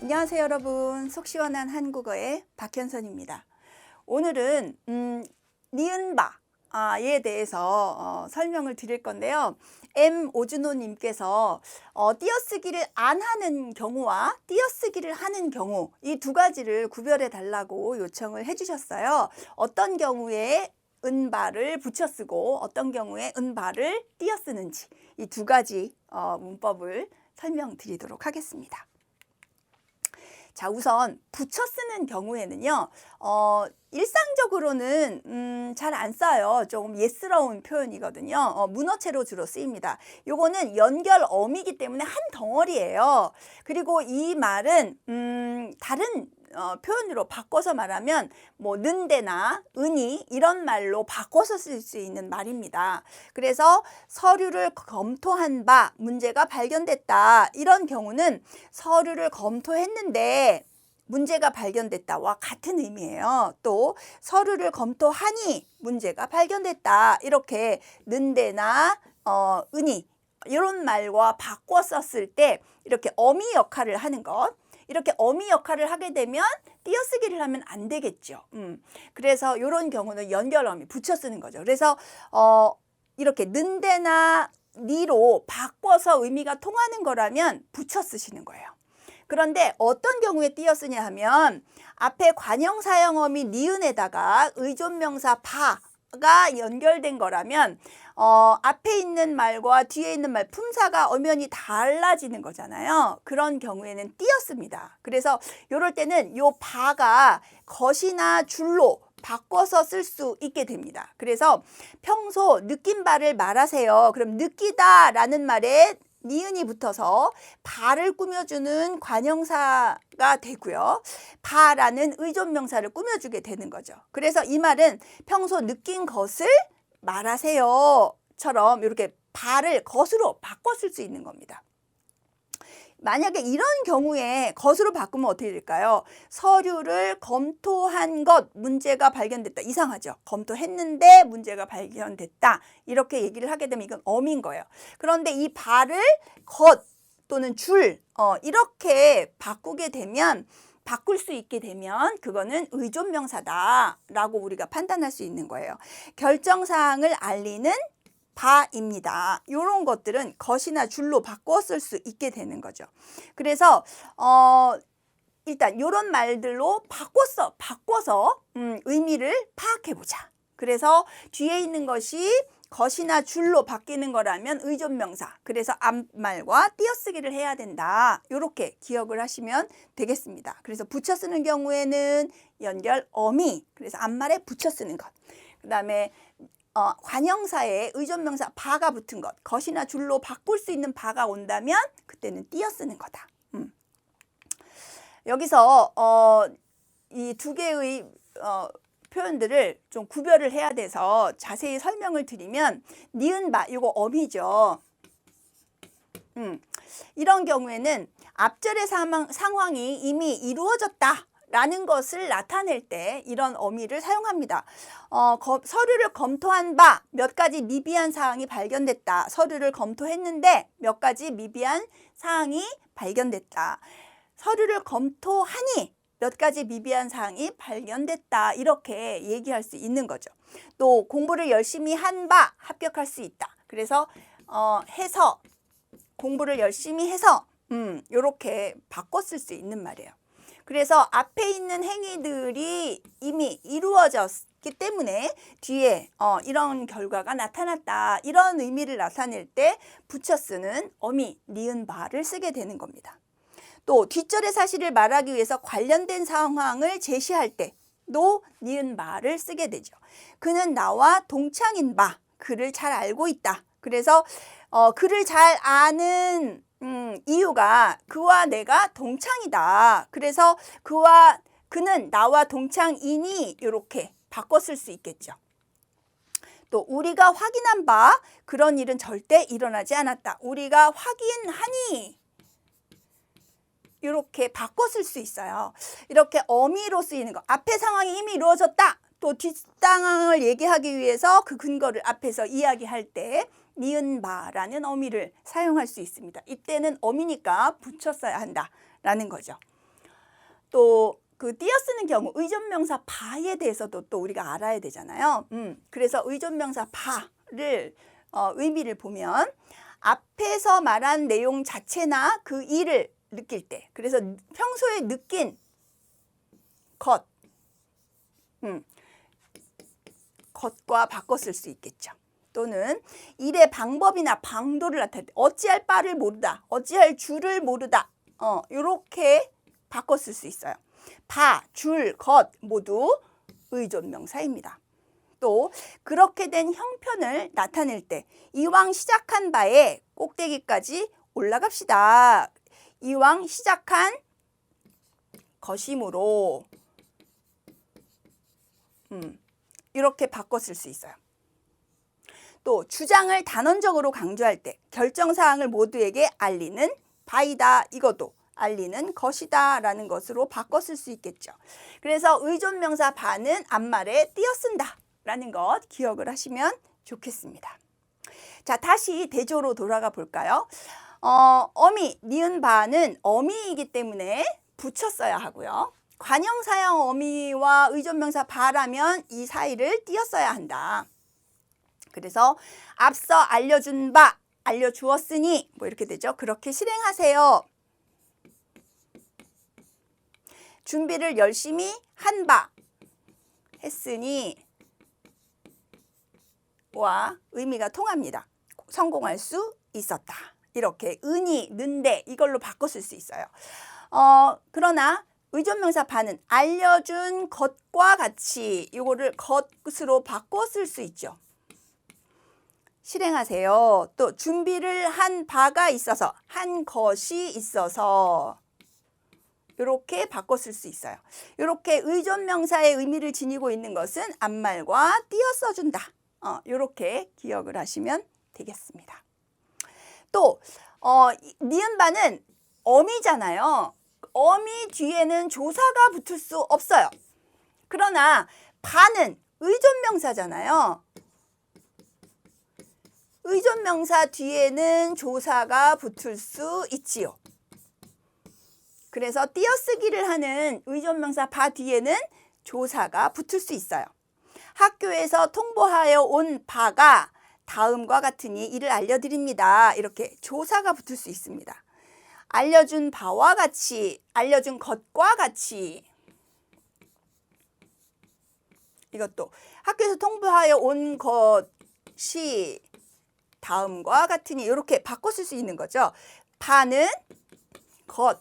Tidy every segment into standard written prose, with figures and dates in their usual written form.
안녕하세요 여러분. 속 시원한 한국어의 박현선입니다. 오늘은 니은바에 대해서 설명을 드릴 건데요. M 오준호 님께서 띄어쓰기를 안 하는 경우와 띄어쓰기를 하는 경우 이 두 가지를 구별해 달라고 요청을 해 주셨어요. 어떤 경우에 은바를 붙여 쓰고 어떤 경우에 은바를 띄어 쓰는지 이 두 가지 문법을 설명드리도록 하겠습니다. 자, 우선 붙여 쓰는 경우에는요, 일상적으로는 잘 안 써요. 조금 예스러운 표현이거든요. 문어체로 주로 쓰입니다. 요거는 연결 어미이기 때문에 한 덩어리예요. 그리고 이 말은 다른 표현으로 바꿔서 말하면 뭐 는데나 은이 이런 말로 바꿔서 쓸 수 있는 말입니다. 그래서 서류를 검토한 바 문제가 발견됐다. 이런 경우는 서류를 검토했는데 문제가 발견됐다와 같은 의미예요. 또 서류를 검토하니 문제가 발견됐다. 이렇게 는데나 은이 이런 말과 바꿔 썼을 때 이렇게 어미 역할을 하는 것. 이렇게 어미 역할을 하게 되면 띄어쓰기를 하면 안 되겠죠. 그래서 이런 경우는 연결어미 붙여 쓰는 거죠. 그래서 이렇게 는데나 니로 바꿔서 의미가 통하는 거라면 붙여 쓰시는 거예요. 그런데 어떤 경우에 띄어 쓰냐 하면 앞에 관형사형어미 니은에다가 의존명사 바가 연결된 거라면 앞에 있는 말과 뒤에 있는 말 품사가 엄연히 달라지는 거잖아요. 그런 경우에는 띄었습니다. 그래서 이럴 때는 요 바가 것이나 줄로 바꿔서 쓸 수 있게 됩니다. 그래서 평소 느낀 바를 말하세요. 그럼 느끼다 라는 말에 니은이 붙어서 바를 꾸며주는 관형사가 되고요. 바라는 의존명사를 꾸며주게 되는 거죠. 그래서 이 말은 평소 느낀 것을 말하세요 처럼 이렇게 바를 것으로 바꿔 쓸 수 있는 겁니다. 만약에 이런 경우에 것으로 바꾸면 어떻게 될까요? 서류를 검토한 것 문제가 발견됐다. 이상하죠? 검토했는데 문제가 발견됐다. 이렇게 얘기를 하게 되면 이건 어미인 거예요. 그런데 이 바를 것 또는 줄 이렇게 바꾸게 되면 바꿀 수 있게 되면 그거는 의존명사다라고 우리가 판단할 수 있는 거예요. 결정사항을 알리는 바입니다. 이런 것들은 것이나 줄로 바꿔 쓸 수 있게 되는 거죠. 그래서 일단 이런 말들로 바꿔서 의미를 파악해 보자. 그래서 뒤에 있는 것이 것이나 줄로 바뀌는 거라면 의존명사. 그래서 앞말과 띄어쓰기를 해야 된다. 이렇게 기억을 하시면 되겠습니다. 그래서 붙여 쓰는 경우에는 연결 어미. 그래서 앞말에 붙여 쓰는 것. 그 다음에 관형사에 의존명사 바가 붙은 것, 것이나 줄로 바꿀 수 있는 바가 온다면 그때는 띄어 쓰는 거다. 여기서 이 두 개의 표현들을 좀 구별을 해야 돼서 자세히 설명을 드리면 니은바 이거 어미죠. 이런 경우에는 앞절의 상황이 이미 이루어졌다. 라는 것을 나타낼 때 이런 어미를 사용합니다. 서류를 검토한 바 몇 가지 미비한 사항이 발견됐다. 서류를 검토했는데 몇 가지 미비한 사항이 발견됐다. 서류를 검토하니 몇 가지 미비한 사항이 발견됐다. 이렇게 얘기할 수 있는 거죠. 또 공부를 열심히 한 바 합격할 수 있다. 그래서 해서 공부를 열심히 해서 이렇게 바꿔 쓸 수 있는 말이에요. 그래서 앞에 있는 행위들이 이미 이루어졌기 때문에 뒤에 이런 결과가 나타났다. 이런 의미를 나타낼 때 붙여 쓰는 어미, 니은바를 쓰게 되는 겁니다. 또 뒷절의 사실을 말하기 위해서 관련된 상황을 제시할 때도 니은바를 쓰게 되죠. 그는 나와 동창인 바, 그를 잘 알고 있다. 그래서 그를 잘 아는 이유가 그와 내가 동창이다. 그래서 그는 나와 동창이니 이렇게 바꿔 쓸 수 있겠죠. 또 우리가 확인한 바 그런 일은 절대 일어나지 않았다. 우리가 확인하니 이렇게 바꿔 쓸 수 있어요. 이렇게 어미로 쓰이는 거. 앞에 상황이 이미 이루어졌다. 또 뒷 상황을 얘기하기 위해서 그 근거를 앞에서 이야기할 때 니은바라는 어미를 사용할 수 있습니다. 이때는 어미니까 붙여 써야 한다라는 거죠. 또 그 띄어쓰는 경우 의존명사 바에 대해서도 또 우리가 알아야 되잖아요. 그래서 의존명사 바를 의미를 보면 앞에서 말한 내용 자체나 그 일을 느낄 때, 그래서 평소에 느낀 것, 것과 바꿔 쓸 수 있겠죠. 또는 일의 방법이나 방도를 나타낼 때 어찌할 바를 모르다, 어찌할 줄을 모르다, 이렇게 바꿔 쓸 수 있어요. 바, 줄, 것 모두 의존명사입니다. 또 그렇게 된 형편을 나타낼 때 이왕 시작한 바에 꼭대기까지 올라갑시다. 이왕 시작한 것이므로 이렇게 바꿔 쓸 수 있어요. 또 주장을 단언적으로 강조할 때 결정사항을 모두에게 알리는 바이다. 이것도 알리는 것이다 라는 것으로 바꿔 쓸 수 있겠죠. 그래서 의존명사 바는 앞말에 띄어쓴다 라는 것 기억을 하시면 좋겠습니다. 자, 다시 대조로 돌아가 볼까요? 어미, 니은 바는 어미이기 때문에 붙였어야 하고요. 관형사형 어미와 의존명사 바라면 이 사이를 띄었어야 한다. 그래서 앞서 알려준 바, 알려주었으니 뭐 이렇게 되죠. 그렇게 실행하세요. 준비를 열심히 한 바, 했으니 와 의미가 통합니다. 성공할 수 있었다. 이렇게 은이, 는데 이걸로 바꿔 쓸 수 있어요. 그러나 의존명사 바는 알려준 것과 같이 이거를 것으로 바꿔 쓸 수 있죠. 실행하세요. 또 준비를 한 바가 있어서, 한 것이 있어서 이렇게 바꿔 쓸 수 있어요. 이렇게 의존명사의 의미를 지니고 있는 것은 앞말과 띄어 써준다. 이렇게 기억을 하시면 되겠습니다. 또 니은바는 어미잖아요. 어미 뒤에는 조사가 붙을 수 없어요. 그러나 바는 의존명사잖아요. 의존명사 뒤에는 조사가 붙을 수 있지요. 그래서 띄어쓰기를 하는 의존명사 바 뒤에는 조사가 붙을 수 있어요. 학교에서 통보하여 온 바가 다음과 같으니 이를 알려드립니다. 이렇게 조사가 붙을 수 있습니다. 알려준 바와 같이, 알려준 것과 같이. 이것도 학교에서 통보하여 온 것이 다음과 같으니 이렇게 바꿔 쓸 수 있는 거죠. 바는 것,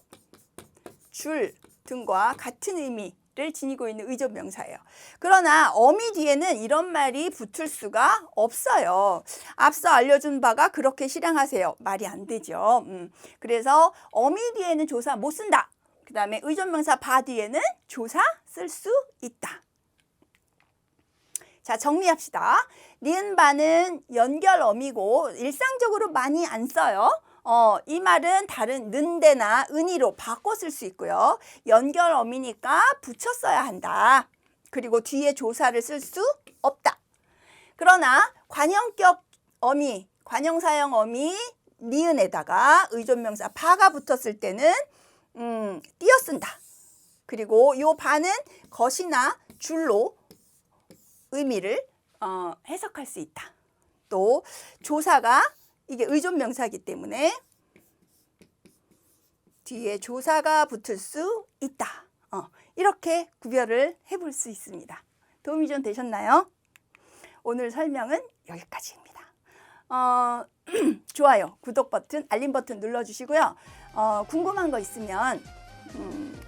줄 등과 같은 의미를 지니고 있는 의존명사예요. 그러나 어미 뒤에는 이런 말이 붙을 수가 없어요. 앞서 알려준 바가 그렇게 실행하세요. 말이 안 되죠. 그래서 어미 뒤에는 조사 못 쓴다. 그 다음에 의존명사 바 뒤에는 조사 쓸 수 있다. 자, 정리합시다. 니은바는 연결어미고 일상적으로 많이 안 써요. 이 말은 다른 는데나 은이로 바꿔 쓸 수 있고요. 연결어미니까 붙여 써야 한다. 그리고 뒤에 조사를 쓸 수 없다. 그러나 관형격 어미, 관형사형 어미 니은에다가 의존명사 바가 붙었을 때는 띄어 쓴다. 그리고 이 바는 것이나 줄로 의미를 해석할 수 있다. 또 조사가 이게 의존명사이기 때문에 뒤에 조사가 붙을 수 있다. 이렇게 구별을 해볼 수 있습니다. 도움이 좀 되셨나요? 오늘 설명은 여기까지입니다. 좋아요, 구독 버튼, 알림 버튼 눌러주시고요. 궁금한 거 있으면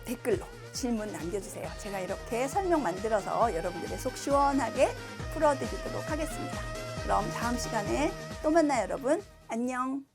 댓글로 질문 남겨주세요. 제가 이렇게 설명 만들어서 여러분들의 속 시원하게 풀어드리도록 하겠습니다. 그럼 다음 시간에 또 만나요, 여러분. 안녕.